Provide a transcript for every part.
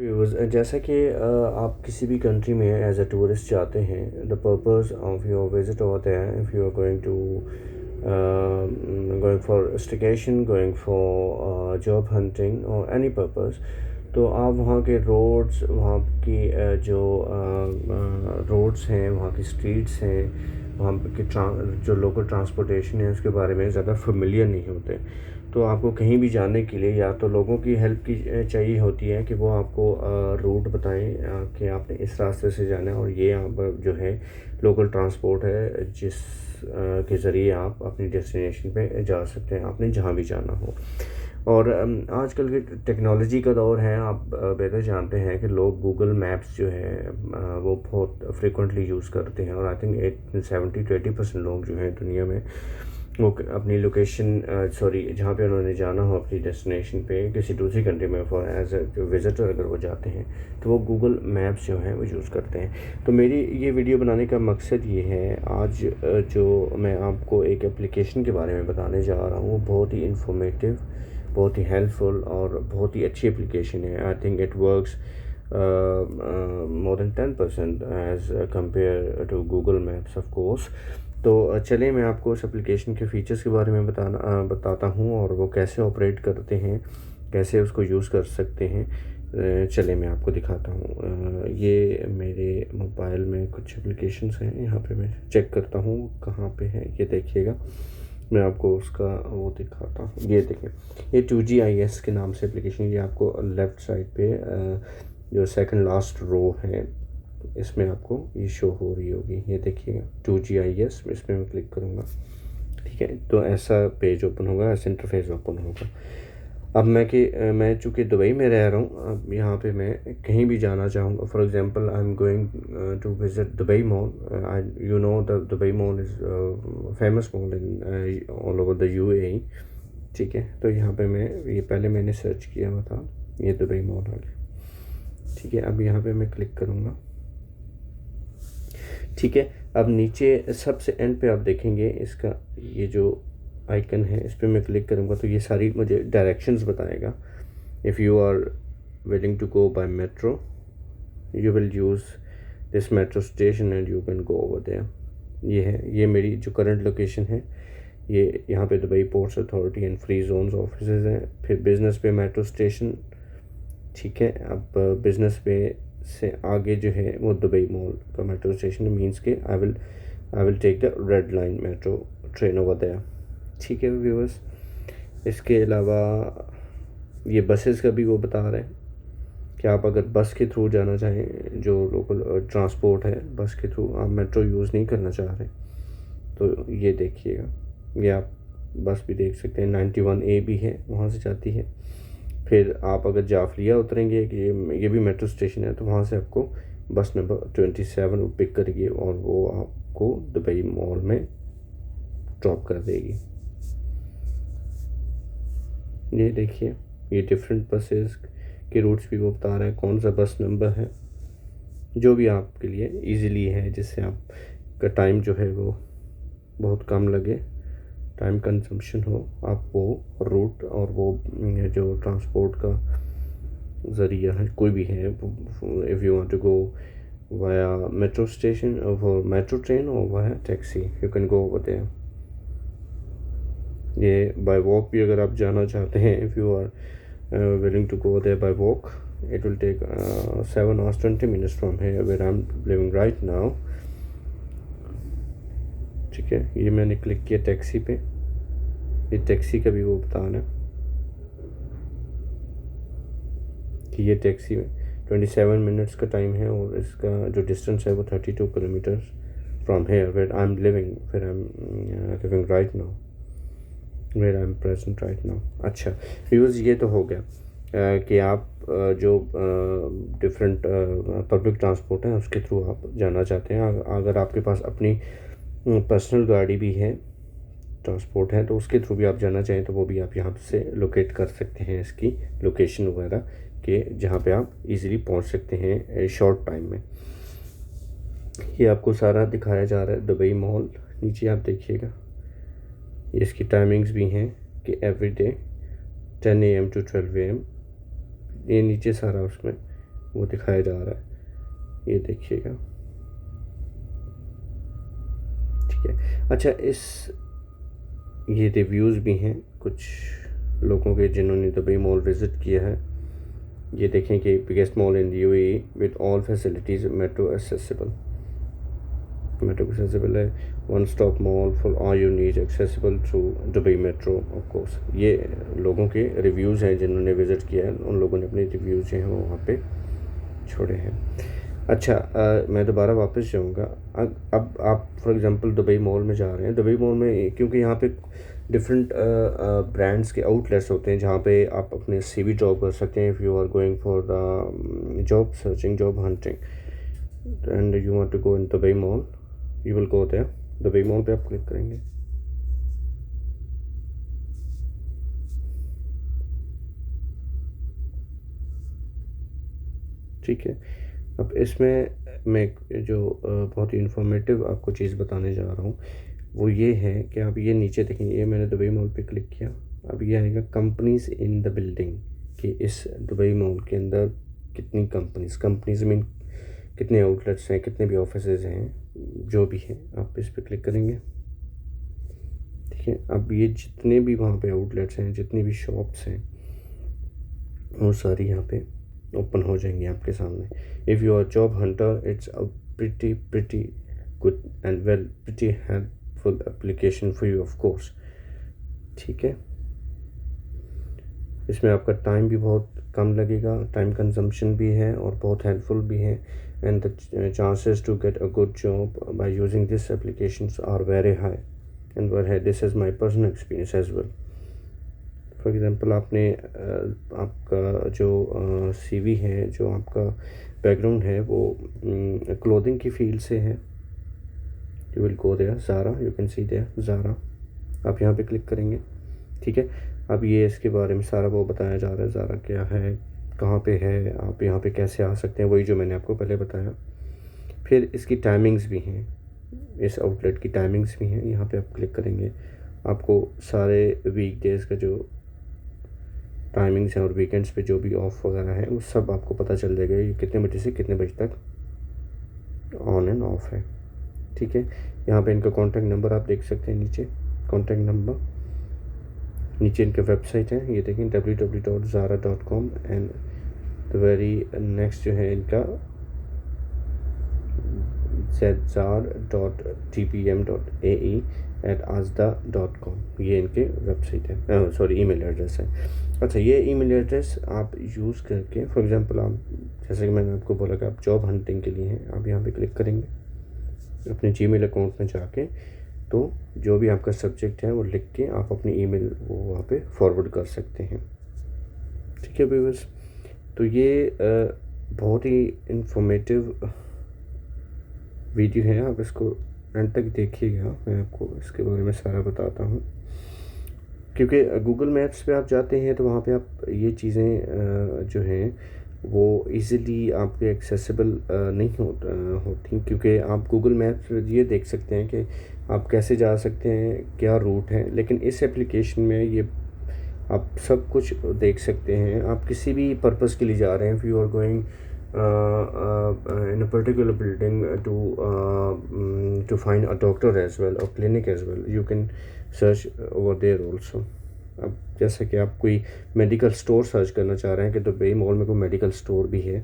जैसा कि आप किसी भी कंट्री में एज अ टूरिस्ट जाते हैं, the purpose of your visit होता है if you are going for staycation, going for job hunting और एनी पर्पस। तो आप वहाँ के रोड्स, वहाँ की जो रोड्स हैं, वहाँ की स्ट्रीट्स हैं, वहाँ के जो लोकल ट्रांसपोर्टेशन है उसके बारे में ज़्यादा फेमिलियर नहीं होते। तो आपको कहीं भी जाने के लिए या तो लोगों की हेल्प की चाहिए होती है कि वो आपको रूट बताएं कि आपने इस रास्ते से जाना है, और ये यहाँ पर जो है लोकल ट्रांसपोर्ट है जिस के ज़रिए आप अपनी डेस्टिनेशन पे जा सकते हैं, आपने जहाँ भी जाना हो। और आजकल के टेक्नोलॉजी का दौर है। आप बेहतर जानते हैं कि लोग गूगल मैप्स जो है वो बहुत फ्रिक्वेंटली यूज़ करते हैं, और आई थिंक 70 to 80% लोग जो हैं दुनिया में वो अपनी लोकेशन जहाँ पे उन्होंने जाना हो अपनी डेस्टिनेशन पे किसी दूसरी कंट्री में फॉर एज ए विज़िटर अगर वो जाते हैं तो वो गूगल मैप्स जो है वो यूज़ करते हैं। तो मेरी ये वीडियो बनाने का मकसद ये है, आज जो मैं आपको एक एप्लीकेशन के बारे में बताने जा रहा हूँ वो बहुत ही इंफॉर्मेटिव, बहुत ही हेल्पफुल और बहुत ही अच्छी एप्लीकेशन है। I think it works more than 10% as compare to Google Maps of course. तो चलिए मैं आपको उस एप्लीकेशन के फ़ीचर्स के बारे में बताता हूँ और वो कैसे ऑपरेट करते हैं, कैसे उसको यूज़ कर सकते हैं। चलिए मैं आपको दिखाता हूँ। ये मेरे मोबाइल में कुछ एप्लीकेशंस हैं, यहाँ पे मैं चेक करता हूँ कहाँ पे है। ये देखिएगा, मैं आपको उसका वो दिखाता हूँ। ये देखें, ये 2GIS के नाम से एप्लीकेशन, ये आपको लेफ़्ट साइड पे जो सेकंड लास्ट रो है इसमें आपको ये शो हो रही होगी। ये देखिएगा 2GIS, इसमें मैं क्लिक करूँगा, ठीक है। तो ऐसा पेज ओपन होगा, ऐसा इंटरफेस ओपन होगा। अब मैं चूँकि दुबई में रह रहा हूँ, अब यहाँ पे मैं कहीं भी जाना चाहूँगा। For example I am going to visit Dubai mall. You know the Dubai mall is famous mall in all over the UAE, ठीक है। तो यहाँ पे ये पहले मैंने सर्च किया हुआ था, ये दुबई मॉल आ गया, ठीक है। अब यहाँ पे मैं क्लिक करूँगा, ठीक है। अब नीचे सबसे एंड पे आप देखेंगे इसका ये जो आइकन है, इस पर मैं क्लिक करूँगा तो ये सारी मुझे डायरेक्शंस बताएगा। If you are willing to go by metro, you will use this metro station and you can go over there. ये है, ये मेरी जो करंट लोकेशन है, ये यहाँ पे Dubai ports authority and free zones offices हैं। फिर बिज़नेस पे मेट्रो स्टेशन, ठीक है। अब बिज़नेस पे से आगे जो है वो दुबई मॉल का मेट्रो स्टेशन मीन्स के I will take the red line metro train over there, ठीक है व्यूअर्स। इसके अलावा ये बसेस का भी वो बता रहे हैं कि आप अगर बस के थ्रू जाना चाहें, जो लोकल ट्रांसपोर्ट है बस के थ्रू, आप मेट्रो यूज़ नहीं करना चाह रहे, तो ये देखिएगा, ये आप बस भी देख सकते हैं। 91A भी है, वहाँ से जाती है। फिर आप अगर जाफरिया उतरेंगे कि ये भी मेट्रो स्टेशन है, तो वहाँ से आपको बस नंबर 27 वो पिक करेगी और वो आपको दुबई मॉल में ड्रॉप कर देगी। ये देखिए, ये डिफरेंट बसेस के रूट्स भी वो बता रहे हैं, कौन सा बस नंबर है, जो भी आपके लिए इजीली है, जिससे आपका टाइम जो है वो बहुत कम लगे, टाइम कंजम्पशन हो। आप वो रूट और वो जो ट्रांसपोर्ट का ज़रिया है कोई भी है, if you want to go via metro station और मेट्रो ट्रेन और via taxi, you can go over there. ये बाय वॉक भी अगर आप जाना चाहते हैं, if you are willing to go there by walk, it will take 7 hours 20 minutes from here where I'm living right now, ठीक है। ये मैंने क्लिक किया टैक्सी पे, ये टैक्सी का भी वो बताना है कि ये टैक्सी में 27 मिनट्स का टाइम है और इसका जो डिस्टेंस है वो 32 kilometres from here where I am living, फिर I am living right now, where I am present right now. अच्छा व्यूअर्स, ये तो हो गया कि आप जो डिफरेंट पब्लिक ट्रांसपोर्ट है उसके थ्रू आप जाना चाहते हैं। अगर आपके पास अपनी पर्सनल गाड़ी भी है, ट्रांसपोर्ट है, तो उसके थ्रू भी आप जाना चाहें तो वो भी आप यहाँ से लोकेट कर सकते हैं इसकी लोकेशन वगैरह के, जहाँ पे आप इजीली पहुँच सकते हैं शॉर्ट टाइम में। ये आपको सारा दिखाया जा रहा है दुबई मॉल। नीचे आप देखिएगा, इसकी टाइमिंग्स भी हैं कि every day 10 AM to 12 AM, ये नीचे सारा उसमें वो दिखाया जा रहा है, ये देखिएगा। ठीक है, अच्छा ये रिव्यूज़ भी हैं कुछ लोगों के जिन्होंने दुबई मॉल विज़िट किया है। ये देखें कि biggest mall in UAE with all facilities metro accessible है, one stop mall for all you need accessible through Dubai metro of course. ये लोगों के रिव्यूज़ हैं जिन्होंने विज़िट किया है, उन लोगों ने अपने रिव्यूज़ जो हैं वो वहाँ पे छोड़े हैं। अच्छा, मैं दोबारा वापस जाऊँगा। अब आप फॉर एग्ज़ाम्पल दुबई मॉल में जा रहे हैं। दुबई मॉल में क्योंकि यहाँ पे डिफरेंट ब्रांड्स के आउटलेट्स होते हैं जहाँ पे आप अपने सीवी ड्रॉप कर सकते हैं if you are going for the job searching, job hunting and you want to go in Dubai mall, you will go there. Dubai mall पे आप क्लिक करेंगे। ठीक है, अब इसमें मैं जो बहुत ही इन्फॉर्मेटिव आपको चीज़ बताने जा रहा हूँ वो ये है कि आप ये नीचे देखेंगे, ये मैंने दुबई मॉल पे क्लिक किया। अब ये आएगा कंपनीज़ इन द बिल्डिंग, कि इस दुबई मॉल के अंदर कितनी कंपनीज़ मीन कितने आउटलेट्स हैं, कितने भी ऑफिसेज हैं, जो भी हैं, आप इस पर क्लिक करेंगे। ठीक है, अब ये जितने भी वहाँ पे आउटलेट्स हैं, जितनी भी शॉप्स हैं, वो सारी यहाँ पे ओपन हो जाएंगी आपके सामने। If you are job hunter, it's a pretty good and well pretty helpful application for you of course। ठीक है, इसमें आपका टाइम भी बहुत कम लगेगा, टाइम कंजम्पशन भी है और बहुत हेल्पफुल भी है। And the chances to get a good job by using this applications are very high and very high. This is my personal experience as well. For example आपने आपका जो सीवी है, जो आपका बैकग्राउंड है, वो क्लोथिंग की फील्ड से है, you will go there Zara, you can see there Zara, आप यहाँ पे क्लिक करेंगे। ठीक है, अब ये इसके बारे में सारा वो बताया जा रहा है, ज़ारा क्या है, कहाँ पे है, आप यहाँ पे कैसे आ सकते हैं, वही जो मैंने आपको पहले बताया। फिर इसकी टाइमिंग्स भी हैं, इस आउटलेट की टाइमिंग्स भी हैं, यहाँ पे आप क्लिक करेंगे, आपको सारे वीक डेज़ का जो टाइमिंग्स हैं और वीकेंड्स पे जो भी ऑफ वगैरह है वो सब आपको पता चल जाएगा, ये कितने बजे से कितने बजे तक ऑन एंड ऑफ है। ठीक है, यहाँ पे इनका कॉन्टैक्ट नंबर आप देख सकते हैं, नीचे कॉन्टैक्ट नंबर, नीचे इनका वेबसाइट है, ये देखें www.zara.com and the very next जो है इनका zar.tpm.ae@asda.com, ये इनके वेबसाइट है, सॉरी ईमेल एड्रेस है। अच्छा, ये ईमेल एड्रेस आप यूज़ करके फॉर एग्ज़ाम्पल आप, जैसे कि मैंने आपको बोला कि आप जॉब हंटिंग के लिए हैं, आप यहाँ पे क्लिक करेंगे अपने जीमेल अकाउंट में जाके, तो जो भी आपका सब्जेक्ट है वो लिख के आप अपनी ईमेल वो वहाँ पे फॉरवर्ड कर सकते हैं। ठीक है व्यूअर्स, तो ये बहुत ही इंफॉर्मेटिव वीडियो है, आप इसको एंड तक देखिएगा, मैं आपको इसके बारे में सारा बताता हूँ। क्योंकि गूगल मैप्स पे आप जाते हैं तो वहाँ पे आप ये चीज़ें जो हैं वो इजीली आपके एक्सेसिबल नहीं होती, क्योंकि आप गूगल मैप्स ये देख सकते हैं कि आप कैसे जा सकते हैं, क्या रूट है, लेकिन इस एप्लीकेशन में ये आप सब कुछ देख सकते हैं। आप किसी भी पर्पज़ के लिए जा रहे हैं, if you are going in a particular building to find a doctor as well or clinic as well, you can search over there also। अब जैसे कि आप कोई मेडिकल स्टोर सर्च करना चाह रहे हैं कि दुबई मॉल में कोई मेडिकल स्टोर भी है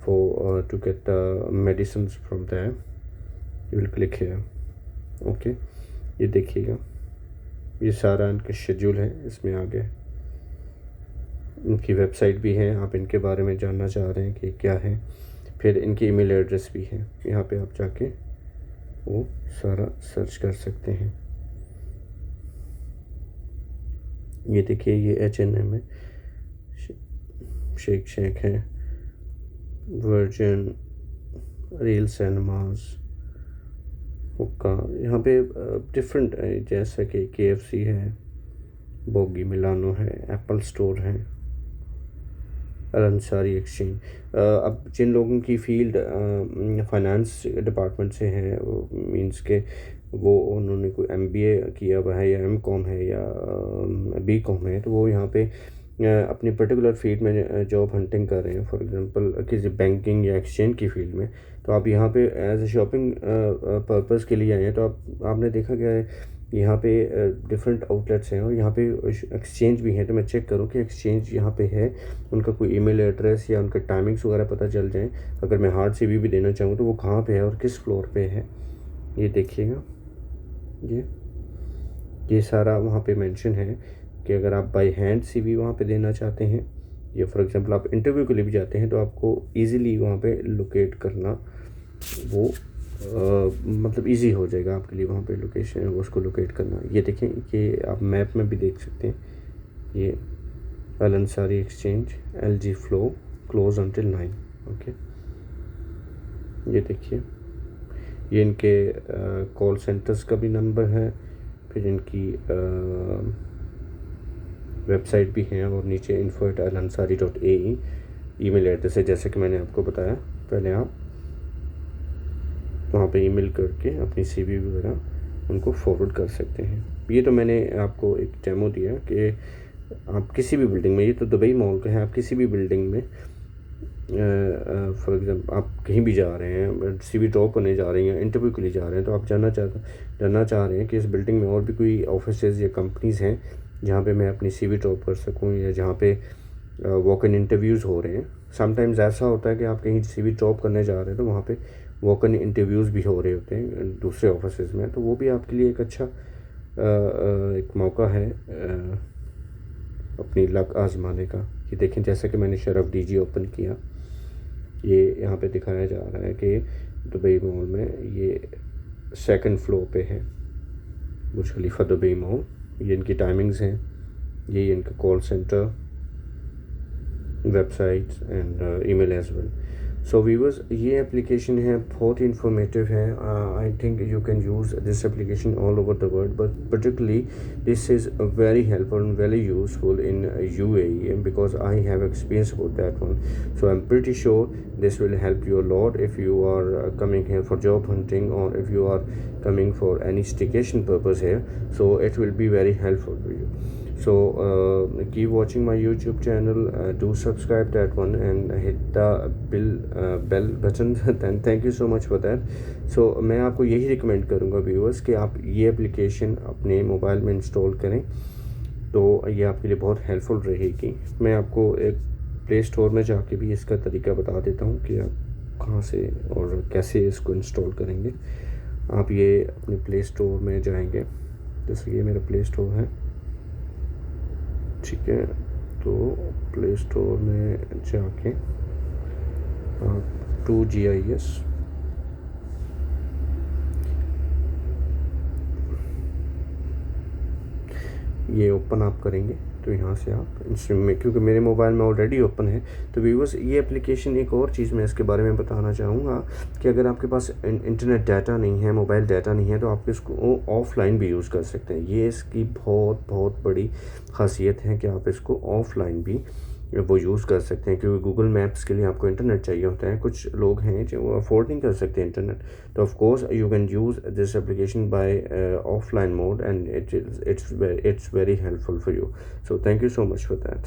for to get the medicine from that, you will click here. Okay, ये देखिएगा, ये सारा इनका शेड्यूल है, इसमें आगे इनकी वेबसाइट भी है, आप इनके बारे में जानना चाह रहे हैं कि क्या है, फिर इनकी ईमेल एड्रेस भी है, यहाँ पे आप जाके वो सारा सर्च कर सकते हैं। ये देखिए, ये H&M है, शेक शेक है, वर्जिन, रियल सिनेमास, हुक्का, यहाँ पे डिफरेंट जैसे कि KFC है, बोगी मिलानो है, एप्पल स्टोर है, अलंसारी एक्सचेंज। अब जिन लोगों की फील्ड फाइनेंस डिपार्टमेंट से है, वो मींस के वो उन्होंने कोई MBA किया हुआ है या MCOM है या BCom है, तो वो यहाँ पे अपनी पर्टिकुलर फील्ड में जॉब हंटिंग कर रहे हैं, फॉर एग्जांपल किसी बैंकिंग या एक्सचेंज की फील्ड में, तो आप यहाँ पे एज ए शॉपिंग पर्पस के लिए आए हैं, तो आपने देखा क्या है यहाँ पे डिफरेंट आउटलेट्स हैं और यहाँ पे एक्सचेंज भी हैं। तो मैं चेक करूँ कि एक्सचेंज यहाँ पे है, उनका कोई ईमेल एड्रेस या उनका टाइमिंग्स वगैरह पता चल जाए। अगर मैं हार्ड सीवी भी देना चाहूँ तो वो कहाँ पे है और किस फ्लोर पे है, ये देखिएगा। ये सारा वहाँ पे मेंशन है कि अगर आप बाय हैंड सीवी वहाँ पे देना चाहते हैं या फॉर एग्जांपल आप इंटरव्यू के लिए भी जाते हैं, तो आपको इजीली वहाँ पे लोकेट करना वो मतलब इजी हो जाएगा आपके लिए, वहाँ पे लोकेशन उसको लोकेट करना। ये देखें कि आप मैप में भी देख सकते हैं, ये Al Ansari Exchange LG flow close until 9। Okay, ये देखिए, ये इनके कॉल सेंटर्स का भी नंबर है, फिर इनकी वेबसाइट भी है और नीचे info@alansari.ae ईमेल एड्रेस है। जैसे कि मैंने आपको बताया, पहले आप वहाँ पे ईमेल करके अपनी CV वगैरह उनको फॉरवर्ड कर सकते हैं। ये तो मैंने आपको एक डेमो दिया कि आप किसी भी बिल्डिंग में, ये तो दुबई मॉल का है, आप किसी भी बिल्डिंग में फॉर एग्जांपल आप कहीं भी जा रहे हैं, CV ड्रॉप करने जा रहे हैं, इंटरव्यू के लिए जा रहे हैं, तो आप जानना चाह रहे हैं कि इस बिल्डिंग में और भी कोई ऑफिसेज़ या कंपनीज़ हैं जहाँ पे मैं अपनी CV ड्रॉप कर सकूँ या जहाँ पे वॉक इन इंटरव्यूज़ हो रहे हैं। समटाइम्स ऐसा होता है कि आप कहीं CV ड्रॉप करने जा रहे हैं तो वहाँ पे वॉक इन इंटरव्यूज़ भी हो रहे होते हैं दूसरे ऑफिसेज़ में, तो वो भी आपके लिए एक अच्छा एक मौका है अपनी लक आजमाने का। ये देखें, जैसा कि मैंने शरफ DG ओपन किया, ये यहाँ पे दिखाया जा रहा है कि दुबई मॉल में ये 2nd फ्लोर पे है, बुर्ज खलीफा दुबई मॉल। ये इनकी टाइमिंग्स हैं, ये इनका call centre, websites and email as well. So viewers, ये एप्लीकेशन है, बहुत ही इंफॉर्मेटिव है। I think you can use this application all over the world, but particularly this is very helpful and very useful in UAE because I have experience about that one. So I'm pretty sure this will help you a lot if you are coming here for job hunting or if you are coming for any staycation purpose here. So it will be very helpful for you. So keep watching my YouTube channel, do subscribe that one and hit the bell button. then thank you so much for that. So मैं आपको यही recommend करूँगा viewers कि आप ये application अपने mobile में install करें, तो ये आपके लिए बहुत हेल्पफुल रहेगी। मैं आपको एक प्ले स्टोर में जाके भी इसका तरीका बता देता हूँ कि आप कहाँ से और कैसे इसको इंस्टॉल करेंगे। आप ये अपने प्ले स्टोर में जाएंगे, जैसे ये मेरा प्ले स्टोर है, ठीक है, तो प्ले स्टोर में जाके आप 2GIS ये ओपन आप करेंगे, तो यहाँ से आप में, क्योंकि मेरे मोबाइल में ऑलरेडी ओपन है, तो व्यूअर्स ये एप्लीकेशन, एक और चीज़ मैं इसके बारे में बताना चाहूँगा कि अगर आपके पास इंटरनेट डाटा नहीं है, मोबाइल डाटा नहीं है, तो आप इसको ऑफ़लाइन भी यूज़ कर सकते हैं। ये इसकी बहुत बड़ी ख़ासियत है कि आप इसको ऑफ़लाइन भी वो यूज़ कर सकते हैं, क्योंकि गूगल मैप्स के लिए आपको इंटरनेट चाहिए होता है। कुछ लोग हैं जो अफोर्ड नहीं कर सकते इंटरनेट, तो of course you can use this application by offline mode and it's very helpful for you. So thank you so much for that.